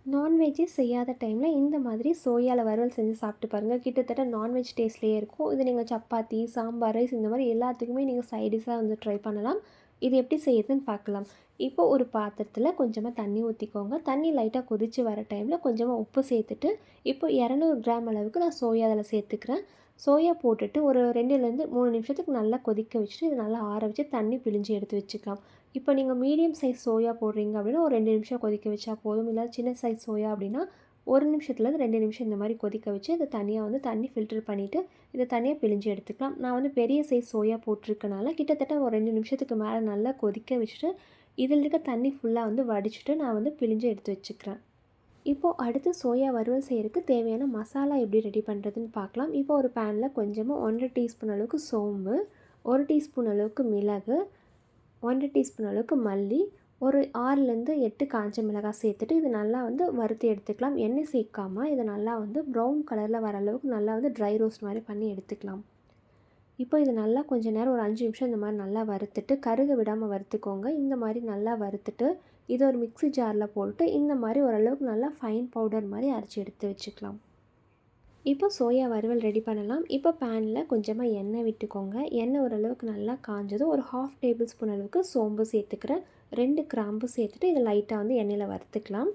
நான்வெஜ்ஜே செய்யாத டைமில் இந்த மாதிரி சோயாவில் வறுவல் செஞ்சு சாப்பிட்டு பாருங்கள். கிட்டத்தட்ட நான்வெஜ் டேஸ்ட்லேயே இருக்கும். இது நீங்கள் சப்பாத்தி, சாம்பார், ரைஸ் இந்த மாதிரி எல்லாத்துக்குமே நீங்கள் சைடிஷாக வந்து ட்ரை பண்ணலாம். இது எப்படி செய்யுதுன்னு பார்க்கலாம். இப்போ ஒரு பாத்திரத்தில் கொஞ்சமாக தண்ணி ஊற்றிக்கோங்க. தண்ணி லைட்டாக கொதித்து வர டைமில் கொஞ்சமாக உப்பு சேர்த்துட்டு, இப்போ 200 கிராம் அளவுக்கு நான் சோயா அதில் சேர்த்துக்கிறேன். சோயா போட்டுட்டு ஒரு 2லேருந்து 3 நிமிஷத்துக்கு நல்லா கொதிக்க வச்சுட்டு, இது நல்லா ஆற வச்சு தண்ணி பிழிஞ்சு எடுத்து வச்சுக்கலாம். இப்போ நீங்கள் மீடியம் சைஸ் சோயா போடுறீங்க அப்படின்னா ஒரு 2 நிமிஷம் கொதிக்க வச்சா போதும். இல்லை சின்ன சைஸ் சோயா அப்படின்னா 1 நிமிஷத்துலேருந்து 2 நிமிஷம் இந்த மாதிரி கொதிக்க வச்சு இதை தனியாக வந்து தண்ணி ஃபில்டர் பண்ணிவிட்டு இதை தனியாக பிழிஞ்சு எடுத்துக்கலாம். நான் வந்து பெரிய சைஸ் சோயா போட்டிருக்கனால கிட்டத்தட்ட ஒரு 2 நிமிஷத்துக்கு மேலே நல்லா கொதிக்க வச்சுட்டு இதில் இருக்க தண்ணி ஃபுல்லாக வந்து வடிச்சிட்டு நான் வந்து பிழிஞ்சு எடுத்து வச்சுக்கிறேன். இப்போது அடுத்து சோயா வறுவல் செய்கிறதுக்கு தேவையான மசாலா எப்படி ரெடி பண்ணுறதுன்னு பார்க்கலாம். இப்போ ஒரு பேனில் கொஞ்சமாக 1 1/2 டீஸ்பூன் அளவுக்கு சோம்பு, 1 டீஸ்பூன் அளவுக்கு மிளகு, 1 டீஸ்பூன் அளவுக்கு மல்லி, ஒரு 6லேருந்து 8 காஞ்ச மிளகாய் சேர்த்துட்டு இது நல்லா வந்து வறுத்து எடுத்துக்கலாம். எண்ணெய் சேர்க்காமல் இதை நல்லா வந்து ப்ரௌன் கலரில் வர அளவுக்கு நல்லா வந்து ட்ரை ரோஸ்ட் மாதிரி பண்ணி எடுத்துக்கலாம். இப்போ இது நல்லா கொஞ்சம் நேரம் ஒரு 5 நிமிஷம் இந்த மாதிரி நல்லா வறுத்துட்டு கருக விடாமல் வறுத்துக்கோங்க. இந்த மாதிரி நல்லா வறுத்துட்டு இதை ஒரு மிக்ஸி ஜாரில் போட்டு இந்த மாதிரி ஓரளவுக்கு நல்லா ஃபைன் பவுடர் மாதிரி அரைச்சி எடுத்து வச்சுக்கலாம். இப்போ சோயா வறுவல் ரெடி பண்ணலாம். இப்போ பேனில் கொஞ்சமாக எண்ணெய் விட்டுக்கோங்க. எண்ணெய் ஓரளவுக்கு நல்லா காஞ்சதும் ஒரு 1/2 டேபிள் ஸ்பூன் அளவுக்கு சோம்பு சேர்த்துக்கிறேன். 2 கிராம்பு சேர்த்துட்டு இதை லைட்டாக வந்து எண்ணெயில் வறுத்துக்கலாம்.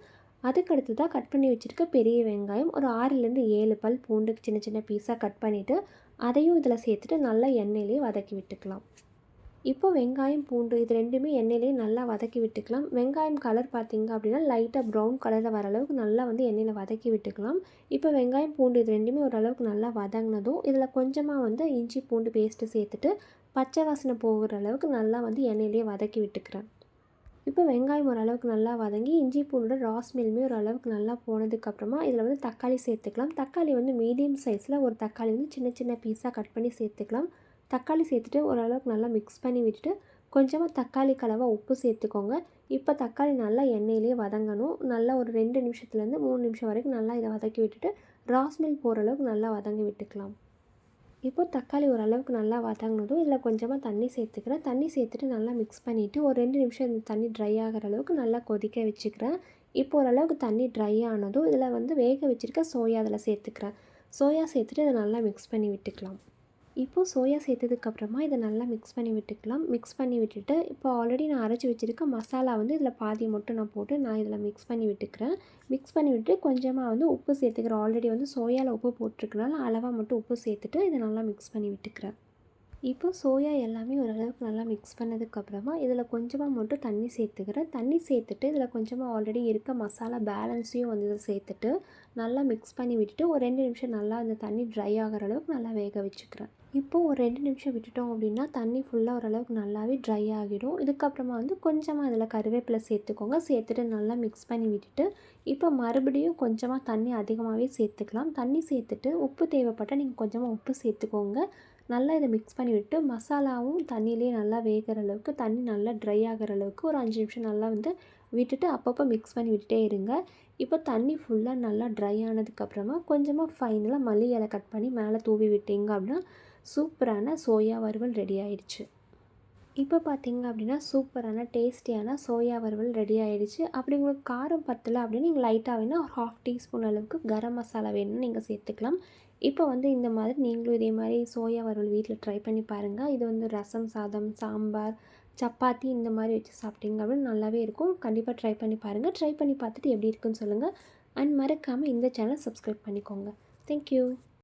அதுக்கடுத்து தான் கட் பண்ணி வச்சுருக்க பெரிய வெங்காயம் ஒரு 6லேருந்து 7 பல் பூண்டு சின்ன சின்ன பீஸாக கட் பண்ணிவிட்டு அதையும் இதில் சேர்த்துட்டு நல்லா எண்ணெயிலே வதக்கி விட்டுக்கலாம். இப்போ வெங்காயம், பூண்டு இது 2மே எண்ணெயிலே நல்லா வதக்கி விட்டுக்கலாம். வெங்காயம் கலர் பார்த்திங்க அப்படின்னா லைட்டாக ப்ரௌன் கலரில் வர அளவுக்கு நல்லா வந்து எண்ணெயில் வதக்கி விட்டுக்கலாம். இப்போ வெங்காயம், பூண்டு இது 2மே ஓரளவுக்கு நல்லா வதங்கினதும் இதில் கொஞ்சமாக வந்து இஞ்சி பூண்டு பேஸ்ட்டு சேர்த்துட்டு பச்சை வாசனை போகிற அளவுக்கு நல்லா வந்து எண்ணெயிலே வதக்கி விட்டுக்கிறேன். இப்போ வெங்காயம் ஓரளவுக்கு நல்லா வதங்கி இஞ்சி பூண்டோட ரா ஸ்மெல்லுமே ஓரளவுக்கு நல்லா போனதுக்கப்புறமா இதில் வந்து தக்காளி சேர்த்துக்கலாம். தக்காளி வந்து மீடியம் சைஸில் ஒரு தக்காளி வந்து சின்ன சின்ன பீஸாக கட் பண்ணி சேர்த்துக்கலாம். தக்காளி சேர்த்துட்டு ஓரளவுக்கு நல்லா மிக்ஸ் பண்ணி விட்டுட்டு கொஞ்சமாக தக்காளி கலவை உப்பு சேர்த்துக்கோங்க. இப்போ தக்காளி நல்லா எண்ணெயிலே வதங்கணும். நல்லா ஒரு 2 நிமிஷத்துலேருந்து 3 நிமிஷம் வரைக்கும் நல்லா இதை வதக்கி விட்டுட்டு ரா ஸ்மெல் போகிற அளவுக்கு நல்லா வதங்கி விட்டுக்கலாம். இப்போ தக்காளி ஓரளவுக்கு நல்லா வதங்கினதும் இதில் கொஞ்சமாக தண்ணி சேர்த்துக்கிறேன். தண்ணி சேர்த்துட்டு நல்லா மிக்ஸ் பண்ணிவிட்டு ஒரு 2 நிமிஷம் இந்த தண்ணி ட்ரை ஆகிற அளவுக்கு நல்லா கொதிக்க வச்சுக்கிறேன். இப்போ ஓரளவுக்கு தண்ணி ட்ரை ஆனதும் இதில் வந்து வேக வச்சுருக்க சோயா அதில் சேர்த்துக்கிறேன். சோயா சேர்த்துட்டு இதை நல்லா மிக்ஸ் பண்ணி விட்டுக்கலாம். இப்போது சோயா சேர்த்ததுக்கப்புறமா இதை நல்லா மிக்ஸ் பண்ணி விட்டுக்கலாம். மிக்ஸ் பண்ணி விட்டுட்டு இப்போ ஆல்ரெடி நான் அரைச்சி வச்சுருக்க மசாலா வந்து இதில் பாதி மட்டும் நான் போட்டு நான் இதில் மிக்ஸ் பண்ணி விட்டுக்கிறேன். மிக்ஸ் பண்ணி விட்டுட்டு கொஞ்சமாக வந்து உப்பு சேர்த்துக்கிறேன். ஆல்ரெடி வந்து சோயாவில் உப்பு போட்டிருக்கனால அளவாக மட்டும் உப்பு சேர்த்துட்டு இதை நல்லா மிக்ஸ் பண்ணி விட்டுக்கிறேன். இப்போ சோயா எல்லாமே ஓரளவுக்கு நல்லா மிக்ஸ் பண்ணதுக்கப்புறமா இதில் கொஞ்சமாக மட்டும் தண்ணி சேர்த்துக்கிறேன். தண்ணி சேர்த்துட்டு இதில் கொஞ்சமாக ஆல்ரெடி இருக்க மசாலா பேலன்ஸையும் வந்து இதில் சேர்த்துட்டு நல்லா மிக்ஸ் பண்ணி விட்டுட்டு ஒரு 2 நிமிஷம் நல்லா அந்த தண்ணி ட்ரை ஆகிற அளவுக்கு நல்லா வேக வச்சுக்கிறேன். இப்போது ஒரு 2 நிமிஷம் விட்டுட்டோம் அப்படின்னா தண்ணி ஃபுல்லாக ஓரளவுக்கு நல்லாவே ட்ரை ஆகிடும். இதுக்கப்புறமா வந்து கொஞ்சமாக அதில் கருவேப்பிலை சேர்த்துக்கோங்க. சேர்த்துட்டு நல்லா மிக்ஸ் பண்ணி விட்டுட்டு இப்போ மறுபடியும் கொஞ்சமாக தண்ணி அதிகமாகவே சேர்த்துக்கலாம். தண்ணி சேர்த்துட்டு உப்பு தேவைப்பட்டால் நீங்கள் கொஞ்சமாக உப்பு சேர்த்துக்கோங்க. நல்லா இதை மிக்ஸ் பண்ணி விட்டு மசாலாவும் தண்ணியிலே நல்லா வேகிற அளவுக்கு தண்ணி நல்லா ட்ரை ஆகிற அளவுக்கு ஒரு 5 நிமிஷம் நல்லா வந்து விட்டுட்டு அப்பப்போ மிக்ஸ் பண்ணி விட்டுட்டே இருங்க. இப்போ தண்ணி ஃபுல்லாக நல்லா ட்ரை ஆனதுக்கப்புறமா கொஞ்சமாக ஃபைனலாக மல்லி இலை கட் பண்ணி மேலே தூவி விட்டீங்க அப்படின்னா சூப்பரான சோயா வறுவல் ரெடி ஆயிடுச்சு. இப்போ பார்த்தீங்க அப்படின்னா சூப்பரான டேஸ்டியான சோயா வறுவல் ரெடி ஆகிடுச்சு. அப்படி உங்களுக்கு காரம் பத்தலை அப்படின்னு நீங்கள் லைட்டாக வேணால் ஒரு 1/2 டீஸ்பூன் அளவுக்கு கரம் மசாலா வேணும்னு நீங்கள் சேர்த்துக்கலாம். இப்போ வந்து இந்த மாதிரி நீங்களும் இதே மாதிரி சோயா வறுவல் வீட்டில் ட்ரை பண்ணி பாருங்கள். இது வந்து ரசம் சாதம், சாம்பார், சப்பாத்தி இந்த மாதிரி வச்சு சாப்பிட்டீங்க அப்படின்னு நல்லாவே இருக்கும். கண்டிப்பாக ட்ரை பண்ணி பாருங்கள். ட்ரை பண்ணி பார்த்துட்டு எப்படி இருக்குன்னு சொல்லுங்கள். அண்ட் மறக்காமல் இந்த சேனலை சப்ஸ்கிரைப் பண்ணிக்கோங்க. தேங்க்யூ.